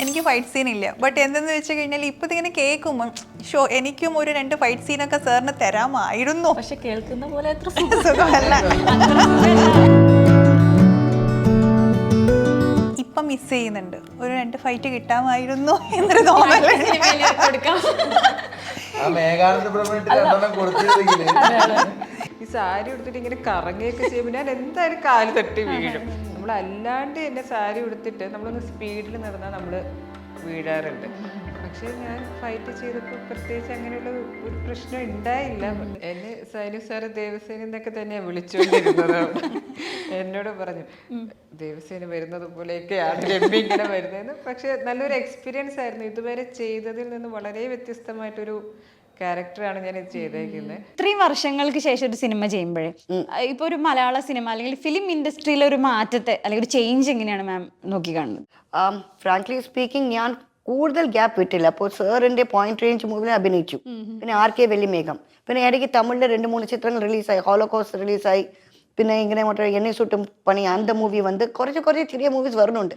എനിക്ക് fight scene ഇല്ല. But എന്തെന്ന് വെച്ച് കഴിഞ്ഞാൽ ഇപ്പം ഇതിങ്ങനെ കേൾക്കുമ്പോൾ എനിക്കും ഒരു 2 ഫൈറ്റ് സീനൊക്കെ സാറിന് തരാമായിരുന്നു. പക്ഷെ കേൾക്കുന്ന പോലെ എത്ര സുഖമല്ല. ഇപ്പം മിസ് ചെയ്യുന്നുണ്ട്. ഒരു 2 ഫൈറ്റ് കിട്ടാമായിരുന്നു എന്നൊരു തോന്നല്. ഈ സാരി ഉടുത്തിട്ട് ഇങ്ങനെ കറങ്ങുകയൊക്കെ ചെയ്യുമ്പോൾ ഞാൻ എന്തായാലും കാല് തട്ടി വീഴും. നമ്മളല്ലാണ്ട് എന്നെ സാരി ഉടുത്തിട്ട് നമ്മളൊന്ന് സ്പീഡിൽ നടന്നാൽ നമ്മൾ വീഴാറുണ്ട്. പക്ഷെ ഞാൻ ഫൈറ്റ് ചെയ്തപ്പോൾ പ്രത്യേകിച്ച് അങ്ങനെയുള്ള ഒരു പ്രശ്നം ഉണ്ടായില്ല. എന്നെ സൈനു സാറ് ദേവസേന എന്നൊക്കെ തന്നെയാണ് വിളിച്ചുകൊണ്ടിരുന്നത്. എന്നോട് പറഞ്ഞു ദേവസേന വരുന്നത് പോലെയൊക്കെയാണ് രമ്യ ഇങ്ങനെ വരുന്നതെന്ന്. പക്ഷെ നല്ലൊരു എക്സ്പീരിയൻസ് ആയിരുന്നു. ഇതുവരെ ചെയ്തതിൽ നിന്ന് വളരെ വ്യത്യസ്തമായിട്ടൊരു ക്യാരക്ടറാണ് ഞാൻ ഇത് ചെയ്തേക്കുന്നത്. ഇത്രയും വർഷങ്ങൾക്ക് ശേഷം ഒരു സിനിമ ചെയ്യുമ്പോഴേ ഇപ്പൊ ഒരു മലയാള സിനിമ അല്ലെങ്കിൽ ഫിലിം ഇൻഡസ്ട്രിയിലെ ഒരു മാറ്റത്തെ അല്ലെങ്കിൽ ഒരു ചേഞ്ച് എങ്ങനെയാണ് മാം നോക്കി കാണുന്നത്? ഫ്രാങ്ക്ലി സ്പീക്കിംഗ് ഞാൻ കൂടുതൽ ഗ്യാപ്പ് വിട്ടില്ല. അപ്പോൾ സാറിൻ്റെ പോയിന്റ് റേഞ്ച് മൂവിയിൽ അഭിനയിച്ചു. പിന്നെ RK വെള്ളിമേഘം, പിന്നെ ഇടയ്ക്ക് തമിഴിൽ 2-3 ചിത്രങ്ങൾ റിലീസായി. ഹോളോകോസ്റ്റ് റിലീസായി. പിന്നെ ഇങ്ങനെ എന്നെ സുട്ടും പണി അന്ത മൂവി വന്ന് കുറച്ച് ചെറിയ മൂവീസ് വരുന്നുണ്ട്.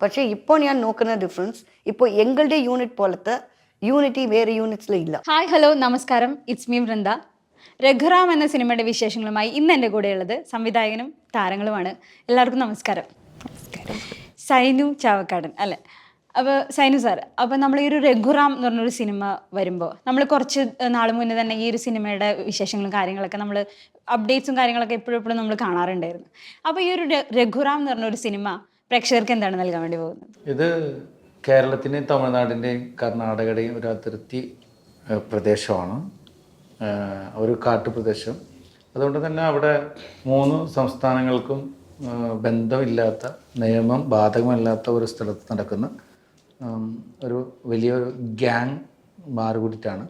പക്ഷേ ഇപ്പോൾ ഞാൻ നോക്കുന്ന ഡിഫറൻസ് ഇപ്പോൾ എങ്ങളുടെ യൂണിറ്റ് പോലത്തെ യൂണിറ്റി വേറെ യൂണിറ്റ്സിൽ ഇല്ല. ഹായ് ഹലോ നമസ്കാരം, ഇറ്റ്സ് മീ വൃന്ദ. രഘുറാം എന്ന സിനിമയുടെ വിശേഷങ്ങളുമായി ഇന്ന് എൻ്റെ കൂടെയുള്ളത് സംവിധായകനും താരങ്ങളുമാണ്. എല്ലാവർക്കും നമസ്കാരം. സൈനു ചാവക്കാടൻ അല്ലേ? അപ്പോൾ സൈനു സാർ, അപ്പോൾ നമ്മൾ ഈ ഒരു രഘുറാം എന്ന് പറഞ്ഞൊരു സിനിമ വരുമ്പോൾ നമ്മൾ കുറച്ച് നാൾ മുന്നേ തന്നെ ഈ ഒരു സിനിമയുടെ വിശേഷങ്ങളും കാര്യങ്ങളൊക്കെ നമ്മൾ അപ്ഡേറ്റ്സും കാര്യങ്ങളൊക്കെ എപ്പോഴും നമ്മൾ കാണാറുണ്ടായിരുന്നു. അപ്പോൾ ഈ ഒരു രഘുറാം എന്ന് പറഞ്ഞൊരു സിനിമ പ്രേക്ഷകർക്ക് എന്താണ് നൽകാൻ വേണ്ടി പോകുന്നത്? ഇത് കേരളത്തിൻ്റെയും തമിഴ്നാടിൻ്റെയും കർണാടകയുടെയും ഒരു അതിർത്തി പ്രദേശമാണ്, ഒരു കാട്ടുപ്രദേശം. അതുകൊണ്ട് തന്നെ അവിടെ 3 സംസ്ഥാനങ്ങൾക്കും ബന്ധമില്ലാത്ത, നിയമം ബാധകമല്ലാത്ത ഒരു സ്ഥലത്ത് നടക്കുന്ന ഒരു വലിയൊരു ഗ്യാങ് മാറുകൂടിയിട്ടാണ്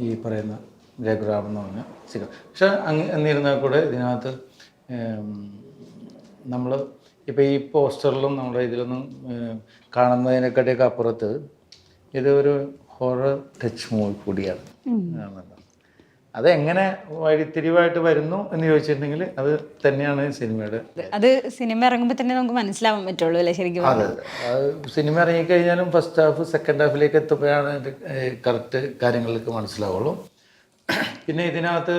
ഈ പറയുന്ന രഘുറാം എന്ന് പറഞ്ഞ സിനിമ. പക്ഷെ എന്നിരുന്നാൽ കൂടെ ഇതിനകത്ത് നമ്മൾ ഇപ്പോൾ ഈ പോസ്റ്ററിലും നമ്മുടെ ഇതിലൊന്നും കാണുന്നതിനെക്കാട്ടിയൊക്കെ അപ്പുറത്ത് ഇത് ഒരു ഹൊറർ ടച്ച് മൂവി കൂടിയാണ്. അതെങ്ങനെ വഴിത്തിരിവായിട്ട് വരുന്നു എന്ന് ചോദിച്ചിട്ടുണ്ടെങ്കിൽ അത് തന്നെയാണ് സിനിമയുടെ. അത് സിനിമ ഇറങ്ങുമ്പോൾ തന്നെ നമുക്ക് മനസ്സിലാവാൻ പറ്റുള്ളൂ അല്ലേ ശരിക്കും? അതെ, അത് സിനിമ ഇറങ്ങിക്കഴിഞ്ഞാലും ഫസ്റ്റ് ഹാഫ് സെക്കൻഡ് ഹാഫിലേക്ക് എത്തുമ്പോഴാണ് കറക്റ്റ് കാര്യങ്ങളിലേക്ക് മനസ്സിലാവുള്ളൂ. പിന്നെ ഇതിനകത്ത്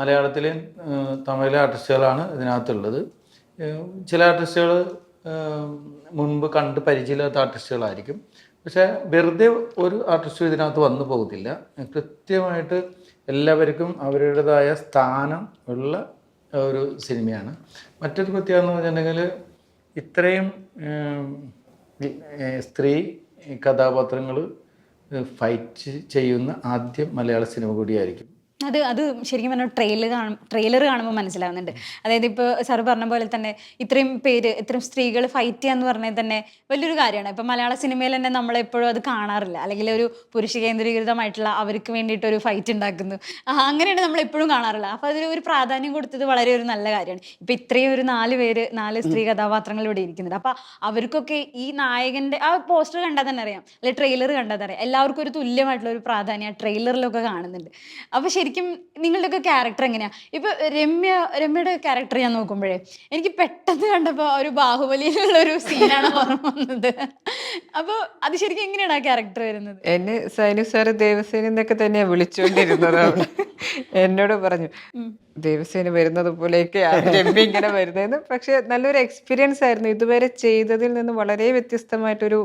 മലയാളത്തിലെയും തമിഴിലെ ആർട്ടിസ്റ്റുകളാണ് ഇതിനകത്തുള്ളത്. ചില ആർട്ടിസ്റ്റുകൾ മുൻപ് കണ്ട് പരിചയമില്ലാത്ത ആർട്ടിസ്റ്റുകളായിരിക്കും. പക്ഷേ വെറുതെ ഒരു ആർട്ടിസ്റ്റും ഇതിനകത്ത് വന്നു പോകത്തില്ല. കൃത്യമായിട്ട് എല്ലാവർക്കും അവരുടേതായ സ്ഥാനം ഉള്ള ഒരു സിനിമയാണ്. മറ്റൊരു പ്രത്യേകത എന്ന് പറഞ്ഞിട്ടുണ്ടെങ്കിൽ ഇത്രയും സ്ത്രീ കഥാപാത്രങ്ങൾ ഫൈറ്റ് ചെയ്യുന്ന ആദ്യ മലയാള സിനിമ കൂടിയായിരിക്കും. അത് ശരിക്കും പറഞ്ഞാൽ ട്രെയിലർ കാണുമ്പോൾ മനസ്സിലാവുന്നുണ്ട്. അതായത് ഇപ്പോൾ സാറ് പറഞ്ഞ പോലെ തന്നെ ഇത്രയും സ്ത്രീകൾ ഫൈറ്റ് ചെയ്യാന്ന് പറഞ്ഞാൽ തന്നെ വലിയൊരു കാര്യമാണ്. ഇപ്പം മലയാള സിനിമയിൽ തന്നെ നമ്മളെപ്പോഴും അത് കാണാറില്ല. അല്ലെങ്കിൽ ഒരു പുരുഷ കേന്ദ്രീകൃതമായിട്ടുള്ള അവർക്ക് വേണ്ടിയിട്ട് ഒരു ഫൈറ്റ് ഉണ്ടാക്കുന്നു, അങ്ങനെയാണ് നമ്മളെപ്പോഴും കാണാറില്ല. അപ്പോൾ അതിൽ ഒരു പ്രാധാന്യം കൊടുത്തത് വളരെ ഒരു നല്ല കാര്യമാണ്. ഇപ്പം ഇത്രയും ഒരു 4 സ്ത്രീ കഥാപാത്രങ്ങൾ ഇവിടെ ഇരിക്കുന്നുണ്ട്. അപ്പം അവർക്കൊക്കെ ഈ നായകൻ്റെ ആ പോസ്റ്റർ കണ്ടാൽ തന്നെ അറിയാം, അല്ലെങ്കിൽ ട്രെയിലർ കണ്ടാൽ തന്നെ അറിയാം, എല്ലാവർക്കും ഒരു തുല്യമായിട്ടുള്ള ഒരു പ്രാധാന്യം ആ ട്രെയിലറിലൊക്കെ കാണുന്നുണ്ട്. അപ്പോൾ ശരിക്കും നിങ്ങളുടെയൊക്കെ ക്യാരക്ടർ എങ്ങനെയാ? ഇപ്പൊ രമ്യയുടെ ക്യാരക്ടർ ഞാൻ നോക്കുമ്പോഴേ എനിക്ക് പെട്ടെന്ന് കണ്ടപ്പോ ഒരു ബാഹുബലിയിലുള്ള ഒരു സീനാണ് ഓർമ്മ വന്നത്. അപ്പൊ അത് ശരിക്കും എങ്ങനെയാണ് ആ ക്യാരക്ടർ വരുന്നത്? എന്നെ സൈനു സാറ് ദേവസേന എന്നൊക്കെ തന്നെയാണ് വിളിച്ചുകൊണ്ടിരുന്നത്. എന്നോട് പറഞ്ഞു ദേവസേന വരുന്നത് പോലെയൊക്കെയാണ് രമ്യ ഇങ്ങനെ വരുന്നതെന്ന്. പക്ഷെ നല്ലൊരു എക്സ്പീരിയൻസ് ആയിരുന്നു. ഇതുവരെ ചെയ്തതിൽ നിന്ന് വളരെ വ്യത്യസ്തമായിട്ടൊരു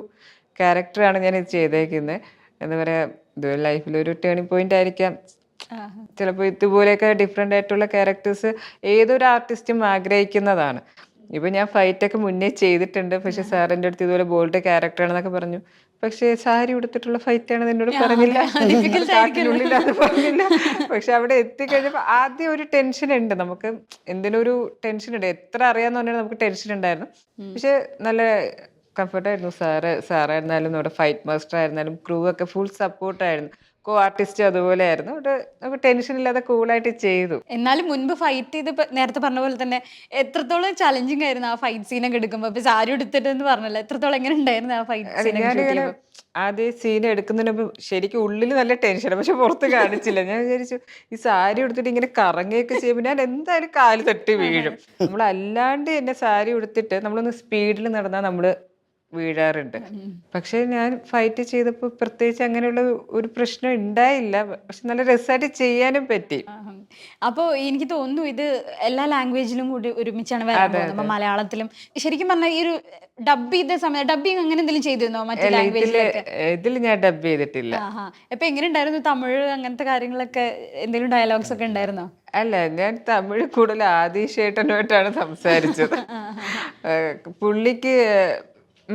ക്യാരക്ടറാണ് ഞാൻ ഇത് ചെയ്തേക്കുന്നത്. എന്താ പറയാ, ഇത് ലൈഫിലൊരു ടേണിംഗ് പോയിന്റ് ആയിരിക്കാം. ചിലപ്പോൾ ഇതുപോലെയൊക്കെ ഡിഫറെൻ്റ് ആയിട്ടുള്ള ക്യാരക്ടേഴ്സ് ഏതൊരു ആർട്ടിസ്റ്റും ആഗ്രഹിക്കുന്നതാണ്. ഇപ്പം ഞാൻ ഫൈറ്റൊക്കെ മുന്നേ ചെയ്തിട്ടുണ്ട്. പക്ഷെ സാറിൻ്റെ അടുത്ത് ഇതുപോലെ ബോൾഡ് ക്യാരക്ടറാണെന്നൊക്കെ പറഞ്ഞു. പക്ഷേ സാരി ഉടുത്തിട്ടുള്ള ഫൈറ്റാണെന്ന് എന്നോട് പറഞ്ഞില്ല, കാട്ടിനുള്ളിൽ അത് പറഞ്ഞില്ല. പക്ഷെ അവിടെ എത്തിക്കഴിഞ്ഞപ്പോൾ ആദ്യം ഒരു ടെൻഷൻ ഉണ്ട്, നമുക്ക് എന്തിനൊരു ടെൻഷൻ ഉണ്ട്. എത്ര അറിയാമെന്ന് പറഞ്ഞാൽ നമുക്ക് ടെൻഷൻ ഉണ്ടായിരുന്നു. പക്ഷെ നല്ല കംഫർട്ടായിരുന്നു. സാറായിരുന്നാലും നമ്മുടെ ഫൈറ്റ് മാസ്റ്റർ ആയിരുന്നാലും ക്രൂ ഒക്കെ ഫുൾ സപ്പോർട്ടായിരുന്നു. കോ ആർട്ടിസ്റ്റ് അതുപോലെ ആയിരുന്നു. നമുക്ക് ടെൻഷൻ ഇല്ലാതെ കൂളായിട്ട് ചെയ്തു. എന്നാലും മുൻപ് ഫൈറ്റ് ചെയ്ത് നേരത്തെ പറഞ്ഞ പോലെ തന്നെ എത്രത്തോളം ചലഞ്ചിങ് ആയിരുന്നു ആ ഫൈറ്റ് സീനൊക്കെ എടുക്കുമ്പോൾ? ഇപ്പൊ സാരി എടുത്തിട്ടെന്ന് പറഞ്ഞല്ലോ, എത്രത്തോളം എങ്ങനെ ഉണ്ടായിരുന്നു ആ ഫൈറ്റ് സീനൊക്കെ? ആദ്യം സീൻ എടുക്കുന്നതിന് മുമ്പ് ശരിക്കും ഉള്ളിൽ നല്ല ടെൻഷനാണ്, പക്ഷെ പുറത്ത് കാണിച്ചില്ല. ഞാൻ വിചാരിച്ചു ഈ സാരി ഉടുത്തിട്ട് ഇങ്ങനെ കറങ്ങുകയൊക്കെ ചെയ്യുമ്പോൾ ഞാൻ എന്തായാലും കാല് തട്ടി വീഴും. നമ്മളല്ലാണ്ട് എന്നെ സാരി ഉടുത്തിട്ട് നമ്മളൊന്ന് സ്പീഡിൽ നടന്നാൽ നമ്മൾ വീഴാറുണ്ട്. പക്ഷെ ഞാൻ ഫൈറ്റ് ചെയ്തപ്പോൾ പ്രത്യേകിച്ച് അങ്ങനെയുള്ള ഒരു പ്രശ്നം ഉണ്ടായില്ല. പക്ഷെ നല്ല രസമായിട്ട് ചെയ്യാനും പറ്റി. അപ്പോൾ എനിക്ക് തോന്നുന്നു ഇത് എല്ലാ ലാംഗ്വേജിലും കൂടി ഒരുമിച്ചാണ് വരാൻ പോകുന്നത്. അപ്പൊ മലയാളത്തിലും ശരിക്കും പറഞ്ഞാൽ ഈ ഒരു ഡബ് ചെയ്ത സമയം ഡബിങ് അങ്ങനെ എന്തെങ്കിലും ചെയ്തിരുന്നോ മറ്റു ലാംഗ്വേജിലൊക്കെ? ഇതിൽ ഞാൻ ഡബ് ചെയ്തിട്ടില്ല. അപ്പൊ എങ്ങനെ ഉണ്ടായിരുന്നു തമിഴ് അങ്ങനത്തെ കാര്യങ്ങളൊക്കെ? എന്തെങ്കിലും ഡയലോഗ്സ് ഒക്കെ ഉണ്ടായിരുന്നോ? അല്ല, ഞാൻ തമിഴ് കൂടുതൽ ആദിശേട്ടനുമായിട്ടാണ് സംസാരിച്ചത്. പുള്ളിക്ക്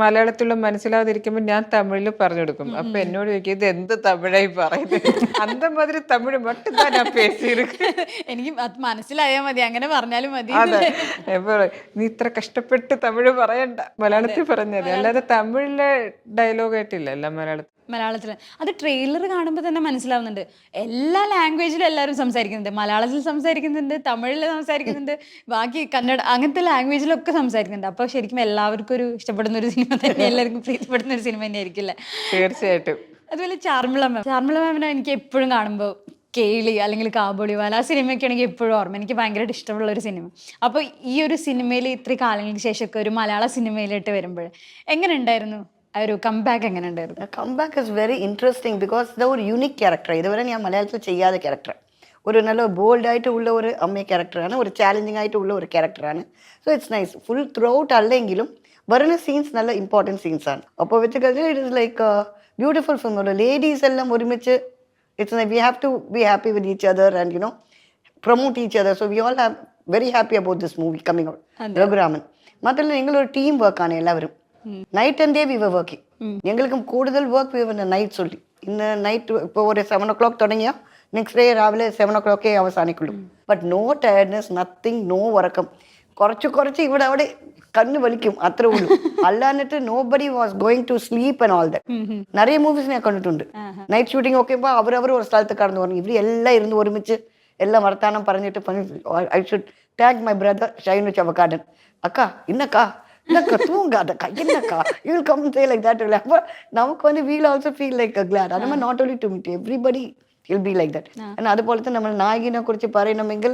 മലയാളത്തിലുള്ള മനസ്സിലാതിരിക്കുമ്പോൾ ഞാൻ തമിഴിൽ പറഞ്ഞു കൊടുക്കും. അപ്പൊ എന്നോട് ചോദിക്കും ഇത് എന്ത് തമിഴായി പറയുന്നത്, അന്തമാതിരി തമിഴ് മട്ടുതാ ഞാൻ പേസിയിരിക്കും. എനിക്ക് അത് മനസ്സിലായാൽ മതി, അങ്ങനെ പറഞ്ഞാലും മതി. അതെ, നീ ഇത്ര കഷ്ടപ്പെട്ട് തമിഴ് പറയണ്ട, മലയാളത്തിൽ പറഞ്ഞത്. അല്ലാതെ തമിഴിലെ ഡയലോഗായിട്ടില്ല, എല്ലാം മലയാളത്തിൽ. അത് ട്രെയിലർ കാണുമ്പോൾ തന്നെ മനസ്സിലാവുന്നുണ്ട്. എല്ലാ ലാംഗ്വേജിലും എല്ലാവരും സംസാരിക്കുന്നുണ്ട്. മലയാളത്തിൽ സംസാരിക്കുന്നുണ്ട്, തമിഴിൽ സംസാരിക്കുന്നുണ്ട്, ബാക്കി കന്നഡ അങ്ങനത്തെ ലാംഗ്വേജിലൊക്കെ സംസാരിക്കുന്നുണ്ട്. അപ്പോൾ ശരിക്കും എല്ലാവർക്കും ഒരു ഇഷ്ടപ്പെടുന്ന ഒരു സിനിമ തന്നെ, എല്ലാവർക്കും പ്രീതിപ്പെടുന്ന ഒരു സിനിമ തന്നെ ആയിരിക്കില്ലേ? തീർച്ചയായിട്ടും. അതുപോലെ ചാർമിള മാമിനെ എനിക്ക് എപ്പോഴും കാണുമ്പോൾ കേളി അല്ലെങ്കിൽ കാബൂളിവാല ആ സിനിമയൊക്കെ ആണെങ്കിൽ എപ്പോഴും ഓർമ്മ. എനിക്ക് ഭയങ്കരമായിട്ട് ഇഷ്ടമുള്ള ഒരു സിനിമ. അപ്പോൾ ഈ ഒരു സിനിമയിൽ ഇത്രയും കാലങ്ങൾക്ക് ശേഷമൊക്കെ ഒരു മലയാള സിനിമയിലോട്ട് വരുമ്പോൾ എങ്ങനെ ഉണ്ടായിരുന്നു? ആ ഒരു കംബാക്ക് എങ്ങനെ ഉണ്ടായിരുന്നു? Comeback is very interesting because ഇത് ഒരു യൂണിക് ക്യാരക്ടർ. ഇതുവരെ ഞാൻ മലയാളത്തിൽ ചെയ്യാത്ത ക്യാരക്ടർ. ഒരു നല്ല ബോൾഡായിട്ട് ഉള്ള ഒരു അമ്മ ക്യാരക്ടറാണ്, ഒരു ചാലഞ്ചിങ് ആയിട്ടുള്ള ഒരു ക്യാരക്ടറാണ്. So it's nice. Full throughout അല്ലെങ്കിലും വരുന്ന സീൻസ് നല്ല ഇമ്പോർട്ടൻറ്റ് സീൻസാണ്. അപ്പോൾ വെച്ച് കഴിഞ്ഞാൽ it is like beautiful film. ഒരു ലേഡീസ് എല്ലാം ഒരുമിച്ച് it's we have to be happy with each other and you know promote each other. So we all have very happy about this movie coming out. Raghuraman മാത്രമല്ല ഞങ്ങളൊരു team വർക്കാണ് എല്ലാവരും. Night and day we were working. ഞങ്ങൾക്കും കൂടുതൽ work night சொல்லி ഇന്ന് night ഇപ്പോൾ ഒരു 7 o'clock തുടങ്ങിയാൽ നെക്സ്റ്റ് ഡേ രാവിലെ 7 o'clock അവസാനിക്കുള്ളൂ. But no tiredness, nothing, no ഉറക്കം. കുറച്ച് ഇവിടെ അവിടെ കണ്ണ് വലിക്കും, അത്രേ ഉള്ളൂ. അല്ലാന്നിട്ട് nobody was going to sleep and all that. நிறைய മൂവീസ് ഞാൻ കണ്ടിട്ടുണ്ട്. നൈറ്റ് ഷൂട്ടിംഗ് ഒക്കെ അവരവർ ഒരു സ്ഥലത്ത് കടന്നു പറഞ്ഞു. ഇവർ എല്ലാം ഇരുന്ന് ഒരുമിച്ച് എല്ലാം വർത്താനം പറഞ്ഞിട്ട് I should thank my brother Shainu Chavakkadan. അക്കാ ഇന്നക്കാ தூங்காதக்கா என்னக்கா you will come say like that. அப்போ நமக்கு வந்து we'll also feel like glad. அது மாதிரி not only to meet everybody will be like that. and അതുപോലെ തന്നെ നമ്മൾ നായികനെ കുറിച്ച് പറയണമെങ്കിൽ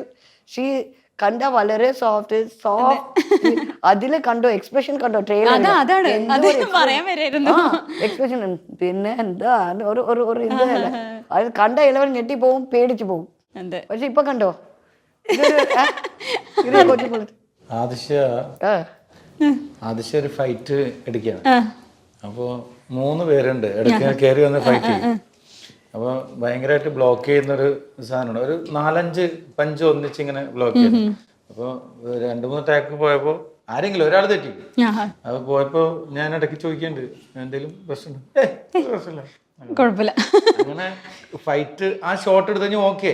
ഷീ കണ്ട വളരെ സോഫ്റ്റ് അതില് കണ്ടോ എക്സ്പ്രഷൻ കണ്ടോ ട്രെയിലർ എക്സ്പ്രഷൻ പിന്നെ എന്താ ഒരു ഇതല്ല. അത് കണ്ട എല്ലാവരും ഞെട്ടി പോവും, പേടിച്ചു പോവും. പക്ഷെ ഇപ്പൊ കണ്ടോ ആദിശ്യ ഒരു ഫൈറ്റ് എടുക്കുകയാണ്. അപ്പോൾ 3 പേരുണ്ട് ഇടയ്ക്ക് കയറി വന്ന് ഫൈറ്റ് ചെയ്യും. അപ്പോൾ ഭയങ്കരമായിട്ട് ബ്ലോക്ക് ചെയ്യുന്നൊരു സാധനമാണ്. ഒരു 4-5 പഞ്ച് ഒന്നിച്ച് ഇങ്ങനെ ബ്ലോക്ക് ചെയ്യുന്നു. അപ്പോൾ 2-3 ടാക്ക് പോയപ്പോൾ ആരെങ്കിലും ഒരാൾ തെറ്റിക്കും. അപ്പോൾ പോയപ്പോൾ ഞാൻ ഇടയ്ക്ക് ചോദിക്കുന്നുണ്ട് എന്തെങ്കിലും പ്രശ്നമുണ്ട്? പ്രശ്നമില്ല, കുഴപ്പമില്ല. അങ്ങനെ ഫൈറ്റ് ആ ഷോട്ട് എടുത്ത് കഴിഞ്ഞാൽ ഓക്കെ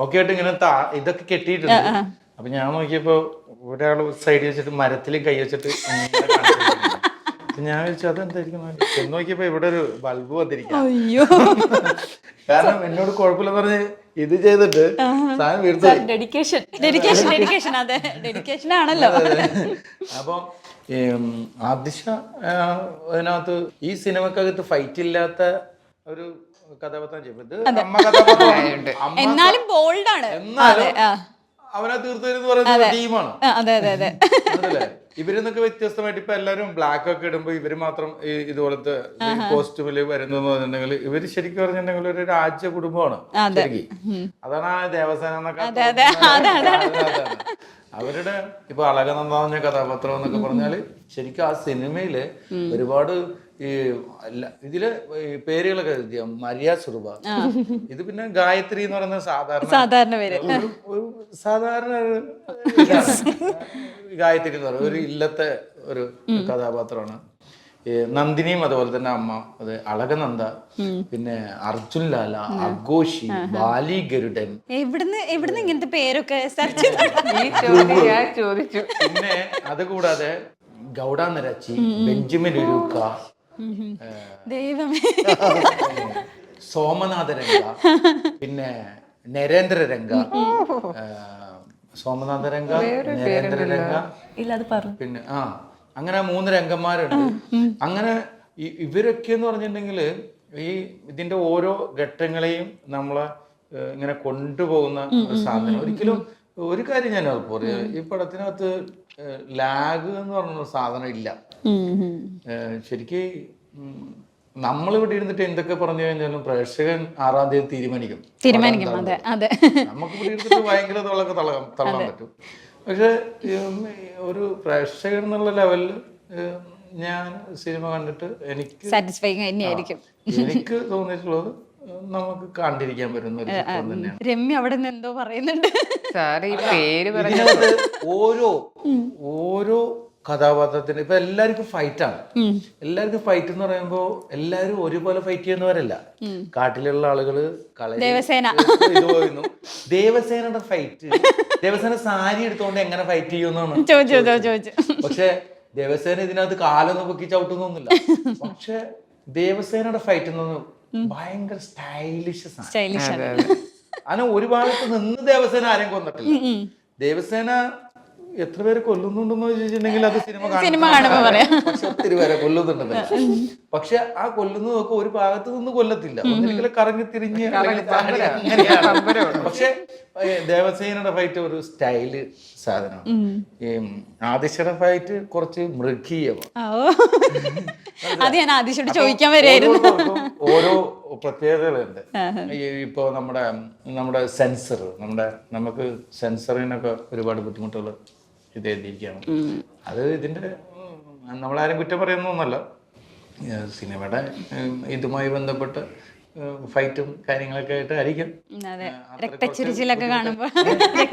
ആയിട്ട് ഇങ്ങനെ ഇതൊക്കെ കെട്ടിയിട്ടുണ്ട്. അപ്പൊ ഞാൻ നോക്കിയപ്പോ ഒരാൾ സൈഡിൽ വെച്ചിട്ട് മരത്തിൽ കൈ വെച്ചിട്ട് ഞാൻ വിളിച്ചു അതെന്തായിരിക്കും നോക്കിയപ്പോ ഇവിടെ ഒരു ബൾബ് വന്നിരിക്കും. കാരണം എന്നോട് കുഴപ്പമില്ലെന്ന് പറഞ്ഞ് ഇത് ചെയ്തിട്ട് സാധനം അപ്പൊ ആദിശ്യ അതിനകത്ത് ഈ സിനിമക്കകത്ത് ഫൈറ്റ് ഇല്ലാത്ത ഒരു കഥാപാത്രം ചെയ്യും. അമ്മ കഥാപാത്രം എന്നാലും ബോൾഡാണ്. അവനെ തീർത്തുവരെന്ന് പറയുന്നത് ടീമാണ്. ഇവരെന്നൊക്കെ വ്യത്യസ്തമായിട്ട് ഇപ്പൊ എല്ലാരും ബ്ലാക്ക് ഒക്കെ ഇടുമ്പോ ഇവര് മാത്രം ഇതുപോലത്തെ കോസ്റ്റ്യൂമില് വരുന്നെന്ന് പറഞ്ഞിട്ടുണ്ടെങ്കിൽ ഇവര് ശരിക്കും പറഞ്ഞിട്ടുണ്ടെങ്കിൽ ഒരു രാജ്യ കുടുംബമാണ് ശരിക്കും. അതാണ് ആ ദേവസേന എന്നൊക്കെ അവരുടെ ഇപ്പൊ അളകനന്ദ കഥാപാത്രം എന്നൊക്കെ പറഞ്ഞാല് ശരിക്കും ആ സിനിമയില് ഒരുപാട് ഈ ഇതില് പേരുകളൊക്കെ മരിയ സുറുബ, ഇത് പിന്നെ ഗായത്രി എന്ന് പറയുന്ന സാധാരണ ഒരു സാധാരണ ഗായത്രി എന്ന് പറയുന്നത് ഒരു ഇല്ലത്തെ ഒരു കഥാപാത്രമാണ്. നന്ദിനിയും അതുപോലെ തന്നെ അമ്മ, അത് അളകനന്ദ, പിന്നെ അർജുൻ ലാല, അഘോഷി, ബാലി ഗരുഡൻ. എവിടുന്ന് ഇങ്ങനത്തെ പേരൊക്കെ ചോദിച്ചു. പിന്നെ അത് കൂടാതെ ഗൗഡ നരാച്ചി, ബെഞ്ചമിൻ ഉരൂക്ക, സോമനാഥരംഗ, പിന്നെ നരേന്ദ്രരംഗ, സോമനാഥരംഗ, നരേന്ദ്രരംഗ, പിന്നെ അങ്ങനെ 3 രംഗന്മാരുണ്ട്. അങ്ങനെ ഇവരൊക്കെ എന്ന് പറഞ്ഞിട്ടുണ്ടെങ്കിൽ ഈ ഇതിന്റെ ഓരോ ഘട്ടങ്ങളെയും നമ്മളെ ഇങ്ങനെ കൊണ്ടുപോകുന്ന ഒരു സാധനം. ഒരിക്കലും ഒരു കാര്യം ഞാൻ പറയാം, ഈ പടത്തിനകത്ത് ലാഗ് എന്ന് പറഞ്ഞ സാധനം ഇല്ല. ശരിക്ക് നമ്മളിവിടെ ഇരുന്നിട്ട് എന്തൊക്കെ പറഞ്ഞു കഴിഞ്ഞാലും പ്രേക്ഷകൻ 6-ാം തീയതി തീരുമാനിക്കും. അതെ അതെ. നമുക്ക് ഇവിടെ ഇരുന്നിട്ട് ഭയങ്കര തൊള്ളൊക്കെ തള്ളാൻ പറ്റും. പക്ഷെ ഒരു പ്രേക്ഷകൻ എന്നുള്ള ലെവലിൽ ഞാൻ സിനിമ കണ്ടിട്ട് എനിക്ക് സാറ്റിസ്ഫൈങ് തന്നെയായിരിക്കും. എനിക്ക് തോന്നിയിട്ടുള്ളത് നമുക്ക് കണ്ടിരിക്കാൻ പറ്റുന്ന ഒരു ചിത്രം തന്നെയാണ്. രമ്യ അവിടെ നിന്ന് എന്തോ പറയുന്നുണ്ട്. സാറ് ഈ പേര് ഇതിനകത്ത് ഓരോ കഥാപാത്രത്തിന് ഇപ്പൊ എല്ലാവർക്കും ഫൈറ്റാണ്. എല്ലാവർക്കും ഫൈറ്റ് എന്ന് പറയുമ്പോ എല്ലാവരും ഒരുപോലെ ഫൈറ്റ് ചെയ്യുന്നവരല്ല. കാട്ടിലുള്ള ആളുകള് ദേവസേന ഇത് പോയിരുന്നു. ദേവസേനയുടെ ഫൈറ്റ്, ദേവസേന സാരി എടുത്തോണ്ട് എങ്ങനെ ഫൈറ്റ് ചെയ്യുമെന്നാണ് ചോദിച്ചു. പക്ഷെ ദേവസേന ഇതിനകത്ത് കാലൊന്നും പൊക്കി ചവിട്ടുന്നൊന്നുമില്ല. പക്ഷെ ദേവസേനയുടെ ഫൈറ്റ് എന്ന് ഭയങ്കര സ്റ്റൈലിഷ് അങ്ങനെ ഒരു ഭാഗത്ത് നിന്ന് ദേവസേന ആരെയും കൊന്നിട്ടില്ല. ദേവസേന എത്ര പേര് കൊല്ലുന്നുണ്ടെന്ന് ചോദിച്ചിട്ടുണ്ടെങ്കിൽ അത് സിനിമ കാണുമ്പോ പക്ഷെ ഒത്തിരി പേരെ കൊല്ലുന്നുണ്ടെന്നില്ല. പക്ഷെ ആ കൊല്ലുന്നതൊക്കെ ഒരു ഭാഗത്ത് നിന്ന് കൊല്ലത്തില്ല, ഒന്നിരിക്കലും കറങ്ങി തിരിഞ്ഞ് അങ്ങനെയാണ്. പക്ഷെ ദേവസേനയുടെ ഫൈറ്റ് ഒരു സ്റ്റൈല് സാധനമാണ്. ഈ ആദിശയുടെ ഫൈറ്റ് കുറച്ച് മൃഗീയമാണ്. അത് ഞാൻ ആദിശയോട് ചോദിക്കാൻ വരായിരുന്നു. ഓരോ പ്രത്യേകതകളുണ്ട്. ഇപ്പോ നമ്മുടെ സെൻസർ നമുക്ക് സെൻസറിനൊക്കെ ഒരുപാട് ബുദ്ധിമുട്ടുകൾ ഇത് എഴുതിയിരിക്കുകയാണ്. അത് ഇതിന്റെ നമ്മളാരും കുറ്റം പറയുന്നൊന്നുമല്ല. സിനിമയുടെ ഇതുമായി ബന്ധപ്പെട്ട് ഫൈറ്റും കാര്യങ്ങളൊക്കെ ആയിട്ട് ആയിരിക്കും. രക്തച്ചിരിച്ചിലൊക്കെ കാണുമ്പോ പിന്നെ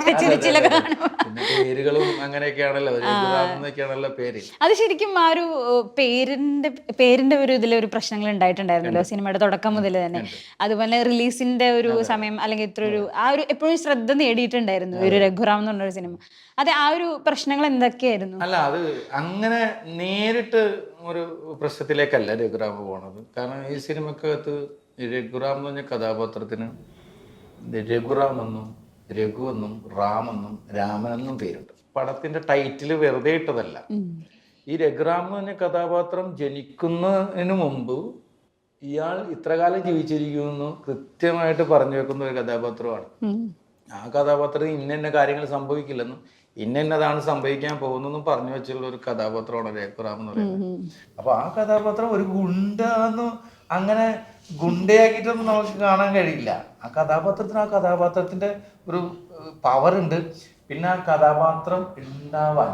പേരുകളും അങ്ങനെയൊക്കെയാണല്ലോ, എന്നൊക്കെയാണല്ലോ പേര്. അത് ശരിക്കും ആ ഒരു പേരിന്റെ ഒരു ഇതിലൊരു പ്രശ്നങ്ങൾ ഉണ്ടായിട്ടുണ്ടായിരുന്നല്ലോ സിനിമയുടെ തുടക്കം മുതൽ തന്നെ. അതുപോലെ റിലീസിന്റെ ഒരു സമയം അല്ലെങ്കിൽ ഇത്ര ഒരു ആ ഒരു എപ്പോഴും ശ്രദ്ധ നേടിയിട്ടുണ്ടായിരുന്നു ഒരു രഘുറാം എന്ന് പറഞ്ഞൊരു സിനിമ. അതെ, ആ ഒരു പ്രശ്നങ്ങൾ എന്തൊക്കെയായിരുന്നു? അല്ല, അത് അങ്ങനെ നേരിട്ട് ഒരു പ്രശ്നത്തിലേക്കല്ല രഘുറാം പോണത്. കാരണം ഈ സിനിമക്കകത്ത് രഘുറാം എന്ന് പറഞ്ഞ കഥാപാത്രത്തിന് രഘുറാം എന്നും രഘു എന്നും റാം എന്നും രാമൻ എന്നും പേരുണ്ട്. പടത്തിന്റെ ടൈറ്റില് വെറുതെ ഇട്ടതല്ല. ഈ രഘുറാം എന്ന് പറഞ്ഞ കഥാപാത്രം ജനിക്കുന്നതിന് മുമ്പ് ഇയാൾ ഇത്രകാലം ജീവിച്ചിരിക്കുമെന്ന് കൃത്യമായിട്ട് പറഞ്ഞു വെക്കുന്ന ഒരു കഥാപാത്രമാണ്. ആ കഥാപാത്രത്തിന് ഇന്ന കാര്യങ്ങൾ സംഭവിക്കില്ലെന്നും ഇന്നതാണ് സംഭവിക്കാൻ പോകുന്നെന്നും പറഞ്ഞു വെച്ചുള്ള ഒരു കഥാപാത്രമാണ് രഘുറാം എന്ന് പറയുന്നത്. അപ്പൊ ആ കഥാപാത്രം ഒരു ഗുണ്ടെന്ന് അങ്ങനെ ഗുണ്ടയാക്കിയിട്ടൊന്നും നമുക്ക് കാണാൻ കഴിയില്ല. ആ കഥാപാത്രത്തിന്റെ ഒരു പവർ ഉണ്ട്. പിന്നെ ആ കഥാപാത്രം ഉണ്ടാവാൻ,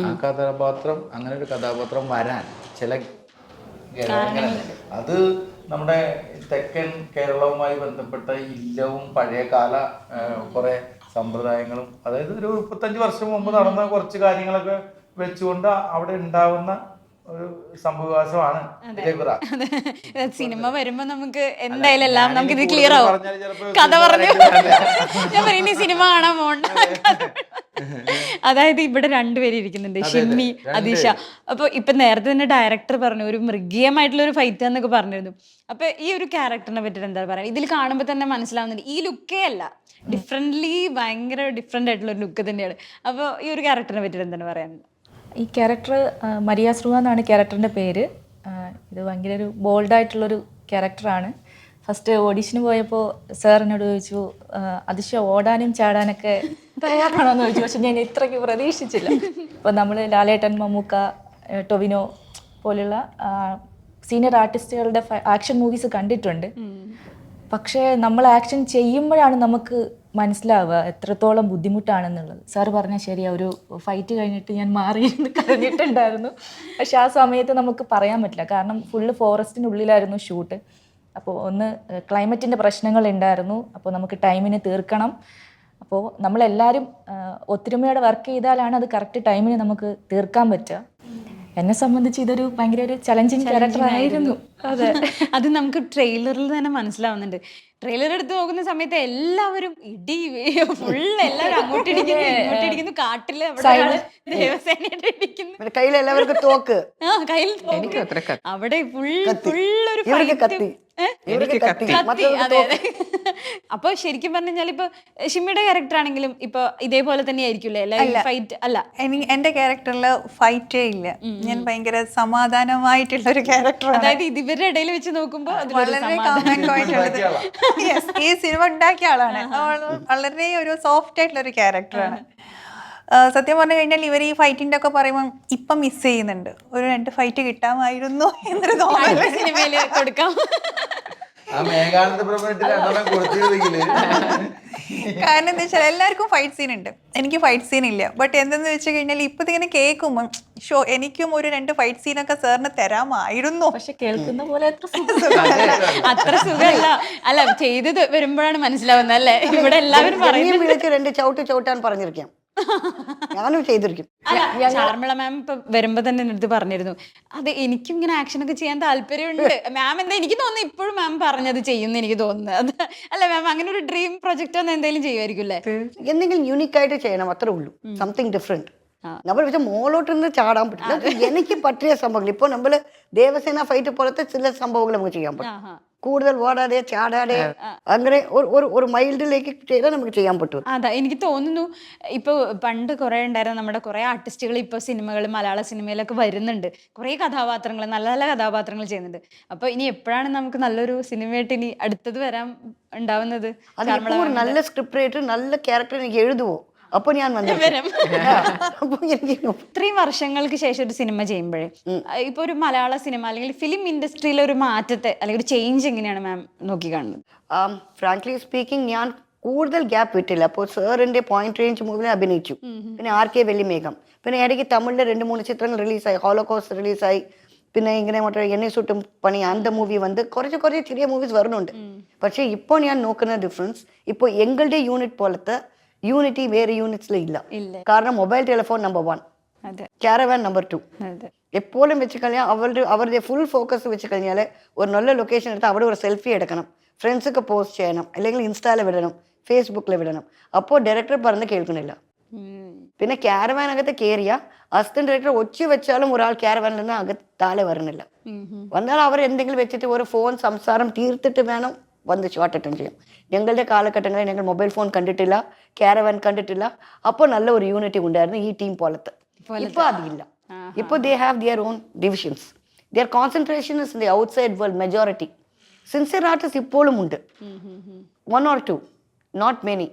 ആ കഥാപാത്രം അങ്ങനെ ഒരു കഥാപാത്രം വരാൻ ചില അത് നമ്മുടെ തെക്കൻ കേരളവുമായി ബന്ധപ്പെട്ട ഇല്ലവും പഴയകാല കുറെ സമ്പ്രദായങ്ങളും, അതായത് ഒരു 35 വർഷം മുമ്പ് നടന്ന കുറച്ച് കാര്യങ്ങളൊക്കെ വെച്ചുകൊണ്ട് അവിടെ ഉണ്ടാവുന്ന ഒരു സംഭവവികാസമാണ് രഘുറാം. സിനിമ വരുമ്പോ നമുക്ക് എന്തായാലും എല്ലാം നമുക്ക് ഇത് ക്ലിയർ ആവും. കഥ പറഞ്ഞു ഞാൻ പറയുന്ന സിനിമ കാണാൻ പോണ്ട. അതായത് ഇവിടെ രണ്ടുപേരും ഇരിക്കുന്നുണ്ട്, ഷിമ്മി, അദീഷ. അപ്പൊ ഇപ്പൊ നേരത്തെ തന്നെ ഡയറക്ടർ പറഞ്ഞു ഒരു മൃഗീയമായിട്ടുള്ള ഒരു ഫൈറ്റ് എന്നൊക്കെ പറഞ്ഞിരുന്നു. അപ്പൊ ഈ ഒരു ക്യാരക്ടറിനെ പറ്റിട്ട് എന്താ പറയാ? ഇതിൽ കാണുമ്പോൾ തന്നെ മനസ്സിലാവുന്നുണ്ട് ഈ ലുക്കേ അല്ല, ഭയങ്കര ഡിഫറെന്റ് ആയിട്ടുള്ള ഒരു ലുക്ക് തന്നെയാണ്. അപ്പോൾ ഈ ഒരു ക്യാരക്ടറിനെ പറ്റിട്ട് എന്താണ് പറയാനുള്ളത്? ഈ ക്യാരക്ടർ മരിയ സ്രുവ എന്നാണ് ക്യാരക്ടറിൻ്റെ പേര്. ഇത് ഭയങ്കര ഒരു ബോൾഡായിട്ടുള്ളൊരു ക്യാരക്ടറാണ്. ഫസ്റ്റ് ഓഡീഷന് പോയപ്പോൾ സാർ എന്നോട് ചോദിച്ചു അതിശയം ഓടാനും ചാടാനൊക്കെ തയ്യാറാണോന്ന് ചോദിച്ചു. പക്ഷെ ഞാൻ ഇത്രയ്ക്ക് പ്രതീക്ഷിച്ചില്ല. അപ്പോൾ നമ്മൾ ലാലേട്ടൻ, മമ്മൂക്ക, ടൊവിനോ പോലുള്ള സീനിയർ ആർട്ടിസ്റ്റുകളുടെ ആക്ഷൻ മൂവീസ് കണ്ടിട്ടുണ്ട്. പക്ഷേ നമ്മൾ ആക്ഷൻ ചെയ്യുമ്പോഴാണ് നമുക്ക് മനസ്സിലാവുക എത്രത്തോളം ബുദ്ധിമുട്ടാണെന്നുള്ളത്. സാറ് പറഞ്ഞാൽ ശരിയാ, ഒരു ഫൈറ്റ് കഴിഞ്ഞിട്ട് ഞാൻ മാറിയിരുന്ന് കരഞ്ഞിട്ടുണ്ടായിരുന്നു. പക്ഷെ ആ സമയത്ത് നമുക്ക് പറയാൻ പറ്റില്ല, കാരണം ഫുള്ള് ഫോറസ്റ്റിനുള്ളിലായിരുന്നു ഷൂട്ട്. അപ്പോൾ ഒന്ന് ക്ലൈമറ്റിൻ്റെ പ്രശ്നങ്ങൾ ഉണ്ടായിരുന്നു. അപ്പോൾ നമുക്ക് ടൈമിന് തീർക്കണം. അപ്പോൾ നമ്മളെല്ലാവരും ഒത്തൊരുമയോടെ വർക്ക് ചെയ്താലാണ് അത് കറക്റ്റ് ടൈമിന് നമുക്ക് തീർക്കാൻ പറ്റുക. എന്നെ സംബന്ധിച്ച് ഇതൊരു ഭയങ്കര ഒരു ചലഞ്ചിങ് ക്യാരക്ടർ ആയിരുന്നു. അതെ, അത് നമുക്ക് ട്രെയിലറിൽ തന്നെ മനസ്സിലാവുന്നുണ്ട്. ട്രെയിലർ എടുത്ത് നോക്കുന്ന സമയത്ത് എല്ലാവരും എല്ലാവരും അങ്ങോട്ടിടിക്കുന്നു, കാട്ടില് ദേവസേനയുടെ ഇടിക്കുന്നു, കയ്യിലെല്ലാവർക്കും തോക്ക്, കയ്യിൽ അവിടെ ഫുള്ളൊരു അപ്പൊ ശരിക്കും പറഞ്ഞാൽ ഇപ്പൊ ഷിമ്മിയുടെ ക്യാരക്ടർ ആണെങ്കിലും ഇപ്പൊ ഇതേപോലെ തന്നെ ആയിരിക്കില്ലേ ഫൈറ്റ്? അല്ല, എന്റെ ക്യാരക്ടറിൽ ഫൈറ്റേ ഇല്ല. ഞാൻ ഭയങ്കര സമാധാനമായിട്ടുള്ള ഒരു ക്യാരക്ടർ. അതായത് ഇവരുടെ ഇടയിൽ വെച്ച് നോക്കുമ്പോ വളരെ ഈ സിനിമ ഉണ്ടാക്കിയ ആളാണ്. വളരെ ഒരു സോഫ്റ്റ് ആയിട്ടുള്ള ഒരു ക്യാരക്ടറാണ്. സത്യം പറഞ്ഞു കഴിഞ്ഞാൽ ഇവർ ഈ ഫൈറ്റിന്റെ ഒക്കെ പറയുമ്പോൾ ഇപ്പം മിസ് ചെയ്യുന്നുണ്ട്. ഒരു 2 ഫൈറ്റ് കിട്ടാമായിരുന്നു എന്നൊരു തോന്നല്. സിനിമയിൽ കൊടുക്കാം. ആ മേഘാനന്ദ പ്രഭുവിന്റെ 2 കൊടുത്തിരുന്നെങ്കില് കാരണം എന്താ വെച്ചാൽ എല്ലാവർക്കും ഫൈറ്റ് സീൻ ഉണ്ട്, എനിക്ക് ഫൈറ്റ് സീൻ ഇല്ല. ബട്ട് എന്തെന്ന് വെച്ച് കഴിഞ്ഞാൽ ഇപ്പൊ ഇങ്ങനെ കേൾക്കുമ്പോൾ എനിക്കും ഒരു 2 ഫൈറ്റ് സീനൊക്കെ സാറിന് തരാമായിരുന്നു. പക്ഷെ കേൾക്കുന്ന പോലെ അത്ര അത്ര സുഖമല്ല. അല്ല ചെയ്തത് വരുമ്പോഴാണ് മനസ്സിലാവുന്നത് അല്ലേ? ഇവിടെ എല്ലാവരും എന്നെയും വിളിച്ച് 2 ചവിട്ട് ചവിട്ടാൻ പറഞ്ഞിരിക്കാം, ഞാനും ചെയ്തിരിക്കും. ചാർമിള മാം ഇപ്പൊ വരുമ്പോ തന്നെ എൻ്റെ അടുത്ത് പറഞ്ഞിരുന്നു, അത് എനിക്കും ഇങ്ങനെ ആക്ഷൻ ഒക്കെ ചെയ്യാൻ താല്പര്യമുണ്ട് മാം. എന്താ എനിക്ക് തോന്നുന്നു ഇപ്പോഴും മാം പറഞ്ഞത് ചെയ്യുന്നു എനിക്ക് തോന്നുന്നത്. അത് അല്ല മാം, അങ്ങനെ ഒരു ഡ്രീം പ്രൊജക്ട് ഒന്ന് എന്തെങ്കിലും ചെയ്യുമായിരിക്കും അല്ലേ? എന്തെങ്കിലും യൂണിക് ആയിട്ട് ചെയ്യണം, അത്രേ ഉള്ളൂ. Something different. നമ്മൾ വെച്ചാൽ മോളോട്ട് നിന്ന് ചാടാൻ പറ്റില്ല. എനിക്ക് പറ്റിയ സംഭവങ്ങൾ ഇപ്പോൾ നമ്മള് ദേവസേന ഫൈറ്റ് പോലത്തെ ചില സംഭവങ്ങൾ നമുക്ക് ചെയ്യാൻ പറ്റും. കൂടുതൽ ഓടാതെ ചാടാതെ അങ്ങനെ ഒരു മൈൽഡിലേക്ക് ചെയ്താൽ നമുക്ക് ചെയ്യാൻ പറ്റും. അതാ എനിക്ക് തോന്നുന്നു. ഇപ്പോൾ പണ്ട് കുറേ ഉണ്ടായിരുന്ന നമ്മുടെ കുറേ ആർട്ടിസ്റ്റുകൾ ഇപ്പോൾ സിനിമകൾ, മലയാള സിനിമയിലൊക്കെ വരുന്നുണ്ട്. കുറേ കഥാപാത്രങ്ങൾ, നല്ല നല്ല കഥാപാത്രങ്ങൾ ചെയ്യുന്നുണ്ട്. അപ്പോൾ ഇനി എപ്പോഴാണ് നമുക്ക് നല്ലൊരു സിനിമയായിട്ട് ഇനി അടുത്തത് വരാൻ ഉണ്ടാവുന്നത്? അതിപ്പോൾ ഒരു നല്ല സ്ക്രിപ്റ്റ് റൈറ്റർ നല്ല ക്യാരക്ടർ എനിക്ക് എഴുതുവോ, അപ്പൊ ഞാൻ വരും. അപ്പൊ എനിക്ക് ഇത്രയും വർഷങ്ങൾക്ക് ശേഷം ഒരു സിനിമ ചെയ്യുമ്പോഴേ ഇപ്പൊ ഒരു മലയാള സിനിമ അല്ലെങ്കിൽ ഫിലിം ഇൻഡസ്ട്രിയിലെ ഒരു മാറ്റത്തെ അല്ലെങ്കിൽ ഒരു ചേഞ്ച് എങ്ങനെയാണ് മാം നോക്കി കാണുന്നത്? ഫ്രാങ്ക്ലി സ്പീക്കിംഗ് ഞാൻ കൂടുതൽ ഗ്യാപ്പ് വിട്ടില്ല. അപ്പോൾ സാറിന്റെ പോയിന്റ് റേഞ്ച് മൂവിയിൽ അഭിനയിച്ചു. പിന്നെ RK വെള്ളിമേഘം, പിന്നെ ഇടയ്ക്ക് തമിഴിലെ 2-3 ചിത്രങ്ങൾ റിലീസായി. ഹോളോകോസ്റ്റ് റിലീസായി. പിന്നെ ഇങ്ങനെ മറ്റേ എന്നെ സുട്ടും പണി അന്ത മൂവി വന്ന് കുറച്ച് ചെറിയ മൂവീസ് വരുന്നുണ്ട്. പക്ഷെ ഇപ്പോൾ ഞാൻ നോക്കുന്ന ഡിഫറൻസ്, ഇപ്പോൾ എങ്ങളുടെ യൂണിറ്റ് പോലത്തെ യൂണിറ്റി വേറെ യൂണിറ്റ്സിൽ ഇല്ല. കാരണം mobile telephone number 1, caravan number 2. എപ്പോഴും വെച്ച് കഴിഞ്ഞാൽ അവരുടെ ഫുൾ ഫോക്കസ് വെച്ച് കഴിഞ്ഞാൽ ഒരു നല്ല ലൊക്കേഷൻ എടുത്ത് അവിടെ ഒരു സെൽഫി എടുക്കണം, ഫ്രണ്ട്സൊക്കെ പോസ്റ്റ് ചെയ്യണം, അല്ലെങ്കിൽ ഇൻസ്റ്റായിൽ വിടണം, ഫേസ്ബുക്കിൽ വിടണം. അപ്പോൾ ഡയറക്ടർ പറഞ്ഞ് കേൾക്കുന്നില്ല. പിന്നെ ക്യാരവാനകത്ത് കയറിയ അസിസ്റ്റന്റ് ഡയറക്ടർ ഒച്ച വെച്ചാലും ഒരാൾ ക്യാരവാനിൽ നിന്ന് അകത്ത് താഴെ വരണില്ല. വന്നാൽ അവർ എന്തെങ്കിലും വെച്ചിട്ട് ഒരു ഫോൺ സംസാരം തീർത്തിട്ട് വേണം വന്ന് ഷോർട്ട് അറ്റൻഡ് ചെയ്യാം. ഞങ്ങളുടെ കാലഘട്ടങ്ങളിൽ ഞങ്ങൾ മൊബൈൽ ഫോൺ കണ്ടിട്ടില്ല, ക്യാരവാൻ കണ്ടിട്ടില്ല. അപ്പോൾ നല്ല ഒരു യൂണിറ്റി ഉണ്ടായിരുന്നു ഈ ടീം പോലത്തെ. ഇപ്പോൾ അതില്ല. ഇപ്പോൾ they have their own divisions. Their concentration is in the outside world. Majority sincere artist ഇപ്പോഴും ഉണ്ട്, 1 or 2, നോട്ട് മെനി.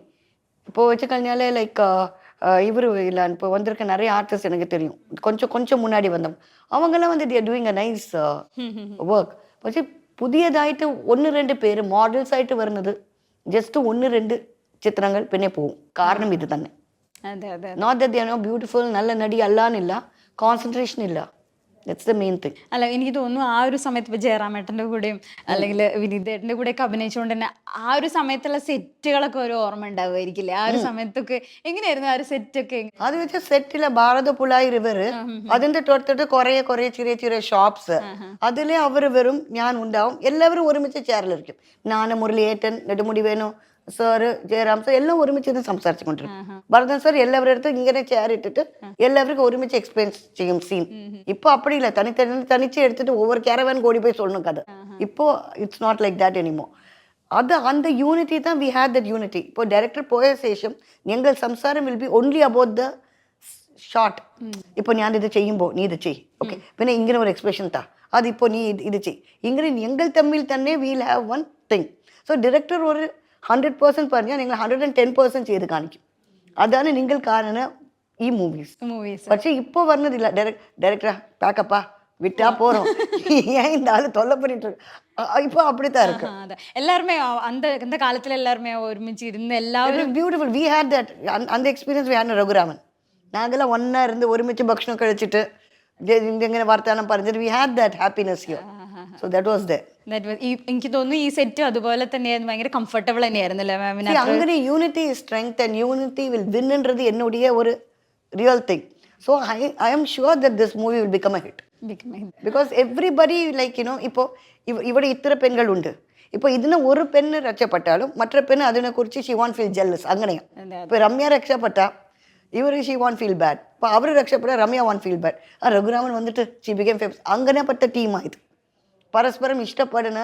இப்போ வச்சு കഴിഞ്ഞാൽ லைக் இவர் இல்லை இப்போ வந்திருக்க நிறைய ஆர்டிஸ்ட் எனக்கு தெரியும். கொஞ்சம் முன்னாடி வந்தோம், அவங்கெல்லாம் வந்து they are doing a nice work. പക്ഷെ പുതിയതായിട്ട് 1-2 പേര് മോഡൽസ് ആയിട്ട് വരുന്നത് ജസ്റ്റ് 1-2 ചിത്രങ്ങൾ പിന്നെ പോവും. കാരണം ഇത് തന്നെ. Not that they are not beautiful, നല്ല നടി അല്ലാന്നില്ല, കോൺസെൻട്രേഷൻ ഇല്ല. That's the main thing. അല്ല എനിക്ക് തോന്നുന്നു ആ ഒരു സമയത്ത് ഇപ്പോൾ ജയറാമേട്ടൻ്റെ കൂടെയും അല്ലെങ്കിൽ വിനീതേട്ടൻ്റെ കൂടെയൊക്കെ അഭിനയിച്ചുകൊണ്ട് തന്നെ ആ ഒരു സമയത്തുള്ള സെറ്റുകളൊക്കെ ഒരു ഓർമ്മ ഉണ്ടാവുമായിരിക്കില്ലേ? ആ ഒരു സമയത്തൊക്കെ എങ്ങനെയായിരുന്നു ആ ഒരു സെറ്റൊക്കെ? അത് വെച്ചാൽ സെറ്റിലെ ഭാരതപ്പുഴായി റിവർ, അതിന്റെ തൊട്ടിട്ട് കുറെ ചെറിയ ഷോപ്സ്, അതിലെ അവർ വരും, ഞാൻ ഉണ്ടാവും, എല്ലാവരും ഒരുമിച്ച് ചേരലിരിക്കും. നാന മുരളിയേട്ടൻ, നെടുമുടി വേണു സാറ്, ജയറാം സാർ എല്ലാം ഒരുമിച്ച് സംസാരിച്ചുകൊണ്ടിരിക്കും. ഭരതൻ സാർ എല്ലാവരുടെ അടുത്ത് ഇങ്ങനെ ചേരിട്ടിട്ട് എല്ലാവർക്കും ഒരുമിച്ച് എക്സ്പ്ലെയിൻ ചെയ്യും സീൻ. ഇപ്പൊ അപ്പടിയില്ല, തനിച്ച് എടുത്തിട്ട് ഓവർ ക്യാരവാൻ കൂടി പോയി சொல்லணும் കഥ. இப்போ it's not like that anymore. അത് அந்த യൂണിറ്റി தான் we had that unity. ഇപ്പോൾ ഡയറക്ടർ പോയ ശേഷം ഞങ്ങൾ സംസാരം will be only about the shot. ഇപ്പോൾ ഞാൻ ഇത് ചെയ്യുമ്പോൾ നീ ഇത് ചെയ്, ഓക്കെ, പിന്നെ ഇങ്ങനെ ഒരു എക്സ്പ്രഷൻ താ, അതിപ്പോൾ നീ ഇത് ചെയ്, ഇങ്ങനെ ഞങ്ങൾ തമ്മിൽ തന്നെ wheel have one thing. So director ഒരു 100% പറഞ്ഞാൽ നിങ്ങൾ 110% ചെയ്ത് കാണിക്കും. അതാണ് നിങ്ങൾ കാണുന്ന ഈ മൂവീസ്. പക്ഷെ ഇപ്പോൾ പറഞ്ഞതില്ല, ഡയറക്ടർ പാക്കപ്പാ விட்டா போறோம், ஏன் இந்த ஆளு தொல்லை பண்ணிட்டு இப்போ அப்படித்தான் இருக்கு. எல்லாருமே அந்த காலத்துல எல்லாருமே ஒருமிச்சு இருந்து எல்லாரும் பியூட்டிஃபுல். We had that. அந்த எக்ஸ்பீரியன்ஸ் வி ஹேட் ரகுராமன். நாங்கெல்லாம் ஒன்னா இருந்து ഒരുമിച്ച് ഭക്ഷണം കഴിച്ചിട്ട് ഇങ്ങനെ വർത്താനം പറഞ്ഞിട്ട് we had that happiness here. So that was there. എനിക്ക് തോന്നുന്നു ഈ സെറ്റ് അതുപോലെ തന്നെയായിരുന്നു, ഭയങ്കര കംഫർട്ടബിൾ തന്നെയായിരുന്നല്ലേ മാമിന്? അങ്ങനെ unity strength and unity will വിൻன்றது என்னுடைய ഒരു real thing. So I am sure that this movie will become a hit. Because everybody like you know, ഇപ്പോൾ ഇവിടെ ഇത്ര പെണ്ണുകളുണ്ട്, ഇപ്പോൾ ഇതിന് ഒരു പെണ്ണ് രക്ഷപ്പെട്ടാലും മറ്റൊരു പെണ്ണ് അതിനെക്കുറിച്ച് ഷി വോണ്ട് ഫീൽ ജെല്ലസ്. അങ്ങനെയാണ്. ഇപ്പോൾ രമ്യ രക്ഷപ്പെട്ട ഇവർ ഷി വോണ്ട് ഫീൽ ബാഡ്, ഇപ്പോൾ അവർ രക്ഷപ്പെട്ട രമ്യ വോണ്ട് ഫീൽ ബാഡ്. ആ രഘുരാമൻ വന്നിട്ട് ഷി ബിക്കം ഫേമസ്. അങ്ങനെപ്പെട്ട ടീമായത്. പരസ്പരം ഇഷ്ടപ്പെടുന്ന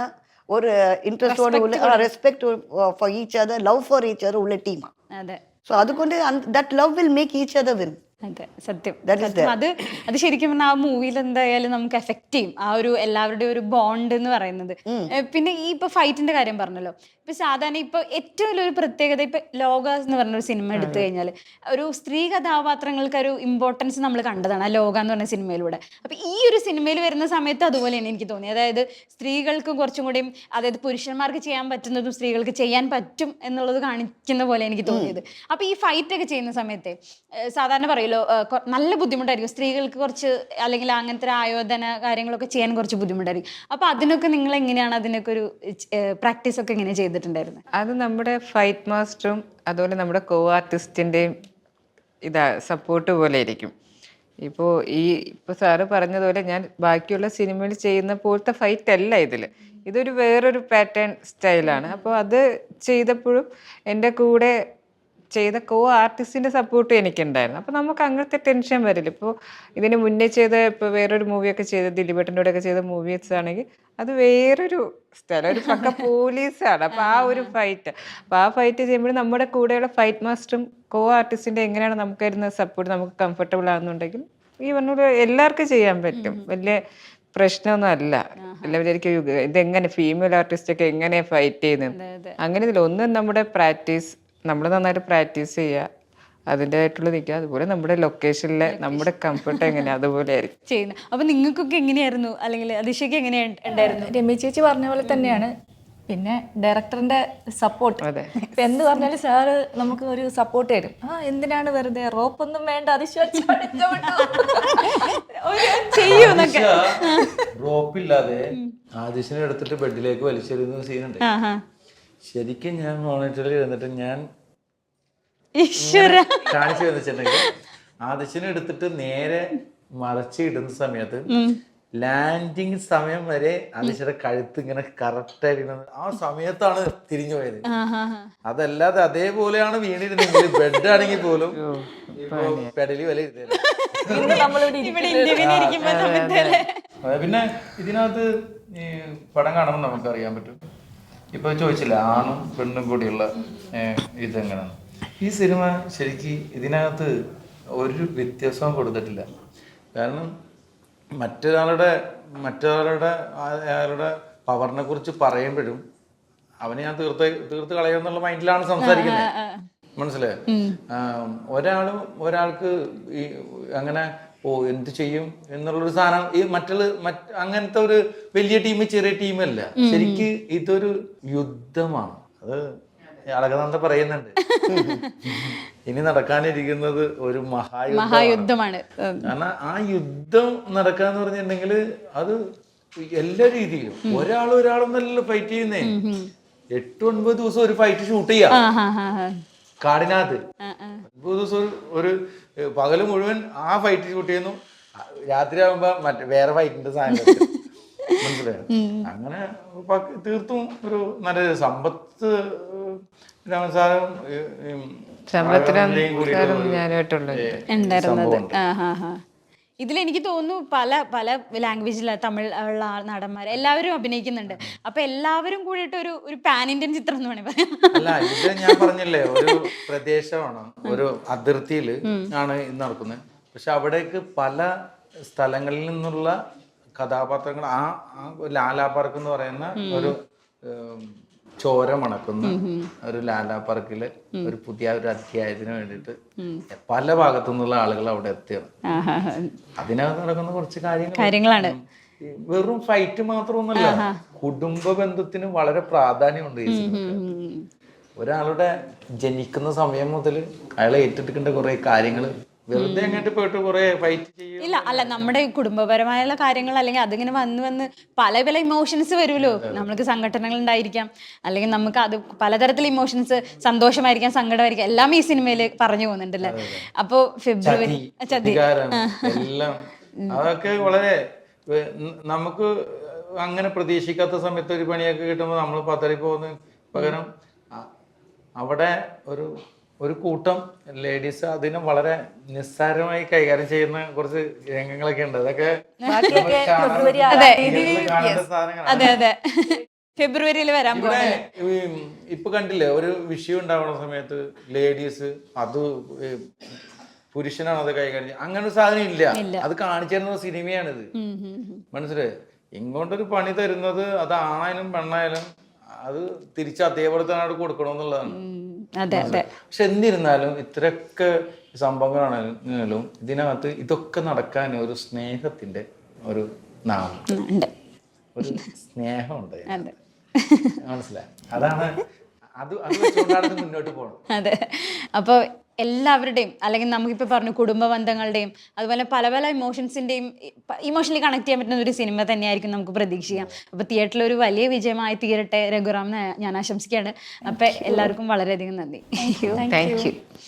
ഒരു ഇൻട്രസ്റ്റോട് ഉള്ള respect for each other, love for each other ഉള്ള ടീമാണ്. സോ അതുകൊണ്ട് that love will make each other win. അതെ സത്യം That is സത്യം. അത് ശരിക്കും പറഞ്ഞാൽ ആ മൂവിയിൽ എന്തായാലും നമുക്ക് എഫക്ട് ചെയ്യും ആ ഒരു എല്ലാവരുടെയും ഒരു ബോണ്ട് എന്ന് പറയുന്നത്. പിന്നെ ഈ ഇപ്പൊ ഫൈറ്റിന്റെ കാര്യം പറഞ്ഞല്ലോ, ഇപ്പൊ സാധാരണ ഇപ്പൊ ഏറ്റവും വലിയൊരു പ്രത്യേകത ഇപ്പൊ ലോകാസ് എന്ന് പറഞ്ഞ ഒരു സിനിമ എടുത്തു കഴിഞ്ഞാൽ ഒരു സ്ത്രീ കഥാപാത്രങ്ങൾക്ക് ഒരു ഇമ്പോർട്ടൻസ് നമ്മൾ കണ്ടതാണ് ആ ലോക എന്ന് പറഞ്ഞ സിനിമയിലൂടെ. അപ്പൊ ഈ ഒരു സിനിമയിൽ വരുന്ന സമയത്ത് അതുപോലെയാണ് എനിക്ക് തോന്നി. അതായത് സ്ത്രീകൾക്ക് കുറച്ചും കൂടിയും, അതായത് പുരുഷന്മാർക്ക് ചെയ്യാൻ പറ്റുന്നതും സ്ത്രീകൾക്ക് ചെയ്യാൻ പറ്റും എന്നുള്ളത് കാണിക്കുന്ന പോലെ എനിക്ക് തോന്നിയത്. അപ്പൊ ഈ ഫൈറ്റ് ഒക്കെ ചെയ്യുന്ന സമയത്ത് സാധാരണ പറയല്ലോ നല്ല ബുദ്ധിമുട്ടായിരിക്കും സ്ത്രീകൾക്ക് കുറച്ച്, അല്ലെങ്കിൽ അങ്ങനത്തെ ആയോധന കാര്യങ്ങളൊക്കെ ചെയ്യാൻ കുറച്ച് ബുദ്ധിമുട്ടായിരിക്കും. അപ്പൊ അതിനൊക്കെ നിങ്ങൾ എങ്ങനെയാണ് അതിനൊക്കെ ഒരു പ്രാക്ടീസ് ഒക്കെ എങ്ങനെ ചെയ്തിട്ടുണ്ടായിരുന്നത്? അത് നമ്മുടെ ഫൈറ്റ് മാസ്റ്ററും അതുപോലെ നമ്മുടെ കോ ആർട്ടിസ്റ്റിൻ്റെയും സപ്പോർട്ട് പോലെ ഇരിക്കും. ഇപ്പോൾ സാറ് പറഞ്ഞതുപോലെ ഞാൻ ബാക്കിയുള്ള സിനിമയിൽ ചെയ്യുന്ന പോലത്തെ ഫൈറ്റ് അല്ല ഇതൊരു വേറൊരു പാറ്റേൺ സ്റ്റൈലാണ്. അപ്പോൾ അത് ചെയ്തപ്പോഴും എൻ്റെ കൂടെ ചെയ്ത കോ ആർട്ടിസ്റ്റിൻ്റെ സപ്പോർട്ടും എനിക്കുണ്ടായിരുന്നു. അപ്പോൾ നമുക്ക് അങ്ങനത്തെ ടെൻഷൻ വരില്ല. ഇപ്പോൾ ഇതിന് മുന്നേ ഇപ്പോൾ വേറൊരു മൂവിയൊക്കെ ചെയ്ത ദിലീപേട്ടൻ്റെ കൂടെയൊക്കെ ചെയ്ത മൂവീസ് ആണെങ്കിൽ അത് വേറൊരു സ്ഥലം, ഒരു പക്ക പോലീസാണ്. അപ്പോൾ ആ ഫൈറ്റ് ചെയ്യുമ്പോൾ നമ്മുടെ കൂടെയുള്ള ഫൈറ്റ് മാസ്റ്ററും കോ ആർട്ടിസ്റ്റിൻ്റെ എങ്ങനെയാണ് നമുക്കായിരുന്ന സപ്പോർട്ട് നമുക്ക് കംഫർട്ടബിൾ ആകുന്നുണ്ടെങ്കിൽ ഈ പറഞ്ഞ എല്ലാവർക്കും ചെയ്യാൻ പറ്റും. വലിയ പ്രശ്നമൊന്നും അല്ല. എല്ലാവരും ഇതെങ്ങനെ ഫീമെയിൽ ആർട്ടിസ്റ്റൊക്കെ എങ്ങനെയാണ് ഫൈറ്റ് ചെയ്യുന്നത്, അങ്ങനെ ഇതില്ല. ഒന്നും നമ്മുടെ പ്രാക്ടീസ്, നമ്മൾ നന്നായിട്ട് പ്രാക്ടീസ് ചെയ്യുക, അതിൻ്റെതായിട്ടുള്ള നിൽക്കുക. അതുപോലെ നമ്മുടെ ലൊക്കേഷനിലെ നമ്മുടെ കംഫർട്ട് എങ്ങനെയാണ് അതുപോലെ ആയിരിക്കും ചെയ്യുന്നത്. അപ്പൊ നിങ്ങൾക്കൊക്കെ എങ്ങനെയായിരുന്നു, അല്ലെങ്കിൽ അതിശയ്ക്ക് എങ്ങനെയുണ്ടായിരുന്നു? രമ്യ ചേച്ചി പറഞ്ഞ പോലെ തന്നെയാണ്. പിന്നെ ഡയറക്ടറിന്റെ സപ്പോർട്ട്, ഇപ്പൊ എന്ത് പറഞ്ഞാലും സാറ് നമുക്ക് ഒരു സപ്പോർട്ട് തരും. എന്തിനാണ് വെറുതെ, റോപ്പൊന്നും വേണ്ട, റോപ്പില്ലാതെ ആദിശനെ എടുത്തിട്ട് ബെഡിലേക്ക് വലിച്ചെറിയുന്ന സീനുണ്ട്. ശരിക്കും ഞാൻ മോണിറ്ററിൽ ഇരുന്നിട്ട് ഞാൻ കാണിച്ചു വെച്ചിട്ടുണ്ടെങ്കിൽ ആദിശനെ എടുത്തിട്ട് നേരെ മറച്ച് ഇടുന്ന സമയത്ത് ലാൻഡിങ് സമയം വരെ ആദിശയുടെ കഴുത്ത് ഇങ്ങനെ കറക്റ്റ് ആയിരിക്കുന്നത് ആ സമയത്താണ് തിരിഞ്ഞു പോയത്. അതല്ലാതെ അതേപോലെയാണ് വീണിരുന്നെങ്കിൽ ബെഡ് ആണെങ്കിൽ പോലും പെടലി വല ഇരുന്നത്. പിന്നെ ഇതിനകത്ത് ഈ പടം കാണുമ്പോൾ നമുക്ക് അറിയാൻ പറ്റും. ഇപ്പൊ ചോദിച്ചില്ല ആണും പെണ്ണും കൂടിയുള്ള ഇതെങ്ങനെയാണ്. ഈ സിനിമ ശരിക്കും ഇതിനകത്ത് ഒരു വ്യത്യാസവും കൊടുത്തിട്ടില്ല. കാരണം മറ്റൊരാളുടെ അയാളുടെ പവറിനെ കുറിച്ച് പറയുമ്പോഴും അവനെ ഞാൻ തീർത്ത് കളയുന്നുള്ള മൈൻഡിലാണ് സംസാരിക്കുന്നത്. മനസ്സിലായോ? ഒരാൾക്ക് ഈ അങ്ങനെ എന്ത് ചെയ്യും എന്നുള്ളൊരു സാധനം ഈ അങ്ങനത്തെ ഒരു വലിയ ടീം ചെറിയ ടീമല്ല. ശരിക്ക് ഇതൊരു യുദ്ധമാണ്. അത് അളകനന്ദ പറയുന്നുണ്ട്, ഇനി നടക്കാനിരിക്കുന്നത് ഒരു മഹായുദ്ധമാണ്. കാരണം ആ യുദ്ധം നടക്കാന്ന് പറഞ്ഞിട്ടുണ്ടെങ്കിൽ അത് എല്ലാ രീതിയിലും ഒരാളൊന്നല്ലല്ലോ ഫൈറ്റ് ചെയ്യുന്നേ. 8-9 ദിവസം ഒരു ഫൈറ്റ് ഷൂട്ട് ചെയ്യാം കാടിനകത്ത്. 9 ദിവസം ഒരു പകല് മുഴുവൻ ആ ഫൈറ്റ് ഷൂട്ട് ചെയ്യുന്നു, രാത്രി ആകുമ്പോ വേറെ ഫൈറ്റിന്റെ സാധനം. മനസ്സിലായോ? അങ്ങനെ തീർത്തും ഒരു നല്ല സമ്പത്ത് രാമസാറും ഇതിലെനിക്ക് തോന്നുന്നു പല ലാംഗ്വേജിൽ തമിഴ് ഉള്ള നടന്മാർ എല്ലാവരും അഭിനയിക്കുന്നുണ്ട്. അപ്പൊ എല്ലാവരും കൂടിയിട്ട് ഒരു പാൻ ഇന്ത്യൻ ചിത്രം എന്ന് വേണമെങ്കിൽ പറയാം. അല്ല, ഇത് ഞാൻ പറഞ്ഞില്ലേ ഒരു പ്രദേശമാണ്, ഒരു അതിർത്തിയിൽ ആണ് ഇത് നടക്കുന്നത്. പക്ഷെ അവിടേക്ക് പല സ്ഥലങ്ങളിൽ നിന്നുള്ള കഥാപാത്രങ്ങൾ ആ ലാലാ പാർക്ക് എന്ന് പറയുന്ന ഒരു ചോര മണക്കുന്ന ഒരു ലാലാ പാർക്കില് ഒരു പുതിയ ഒരു അധ്യായത്തിന് വേണ്ടിയിട്ട് പല ഭാഗത്തു നിന്നുള്ള ആളുകൾ അവിടെ എത്തിയാണ്. അതിനകത്ത് നടക്കുന്ന കുറച്ച് കാര്യങ്ങളാണ്. വെറും ഫൈറ്റ് മാത്രമൊന്നുമല്ല, കുടുംബ ബന്ധത്തിന് വളരെ പ്രാധാന്യമുണ്ട് ഈ സിനിമ. ഒരാളുടെ ജനിക്കുന്ന സമയം മുതൽ അയാളെ ഏറ്റെടുക്കേണ്ട കുറെ കാര്യങ്ങൾ വെറുതെ അങ്ങോട്ട് പോയിട്ട് കുറെ ഫൈറ്റ് ചെയ്യും. ഇല്ല, അല്ല, നമ്മുടെ കുടുംബപരമായുള്ള കാര്യങ്ങൾ അല്ലെങ്കിൽ അതിങ്ങനെ വന്ന് പല ഇമോഷൻസ് വരുമല്ലോ. നമ്മൾക്ക് സംഘടനകൾ ഉണ്ടായിരിക്കാം, അല്ലെങ്കിൽ നമുക്ക് അത് പലതരത്തിലുള്ള ഇമോഷൻസ്, സന്തോഷമായിരിക്കാം, സങ്കടമായിരിക്കാം, എല്ലാം ഈ സിനിമയിൽ പറഞ്ഞു പോകുന്നുണ്ടല്ലേ. അപ്പൊ ഫെബ്രുവരി എല്ലാം അതൊക്കെ വളരെ നമുക്ക് അങ്ങനെ പ്രതീക്ഷിക്കാത്ത സമയത്ത് ഒരു പണിയൊക്കെ കിട്ടുമ്പോൾ നമ്മൾ പതറി പോകുന്ന പകരം അവിടെ ഒരു കൂട്ടം ലേഡീസ് അതിനെ വളരെ നിസ്സാരമായി കൈകാര്യം ചെയ്യുന്ന കുറച്ച് രംഗങ്ങളൊക്കെ ഉണ്ട്. അതൊക്കെ അതെ ഫെബ്രുവരിയിൽ വരാൻ ഇപ്പൊ കണ്ടില്ലേ, ഒരു വിഷയം ഉണ്ടാവുന്ന സമയത്ത് ലേഡീസ് അത് പുരുഷനാണ് അത് കൈകാര്യം, അങ്ങനെ ഒരു സാധനം ഇല്ല. അത് കാണിച്ചു തരുന്ന സിനിമയാണിത്. മനസ്സിലായി? ഇങ്ങോട്ടൊരു പണി തരുന്നത് അത് ആണായാലും പെണ്ണായാലും അത് തിരിച്ച് അതേപോലെ തന്നെ അവിടെ കൊടുക്കണമെന്നുള്ളതാണ്. പക്ഷെ എന്നിരുന്നാലും ഇത്രയൊക്കെ സംഭവങ്ങളാണെങ്കിലും ഇതിനകത്ത് ഇതൊക്കെ നടക്കാൻ ഒരു സ്നേഹത്തിന്റെ ഒരു നാമം, ഒരു സ്നേഹമുണ്ട്. മനസ്സിലായി? അതാണ് അത് വെച്ചുകൊണ്ടാണ് മുന്നോട്ട് പോകണം. അതെ. അപ്പോൾ എല്ലാവരുടെയും, അല്ലെങ്കിൽ നമുക്കിപ്പോൾ പറഞ്ഞു കുടുംബ ബന്ധങ്ങളുടെയും അതുപോലെ പല പല ഇമോഷണലി കണക്ട് ചെയ്യാൻ പറ്റുന്ന ഒരു സിനിമ തന്നെയായിരിക്കും നമുക്ക് പ്രതീക്ഷിക്കാം. അപ്പോൾ തിയേറ്ററിൽ ഒരു വലിയ വിജയമായി തീരട്ടെ രഘുറാം ഞാൻ ആശംസിക്കുകയാണ്. അപ്പോൾ എല്ലാവർക്കും വളരെയധികം നന്ദി. Thank you.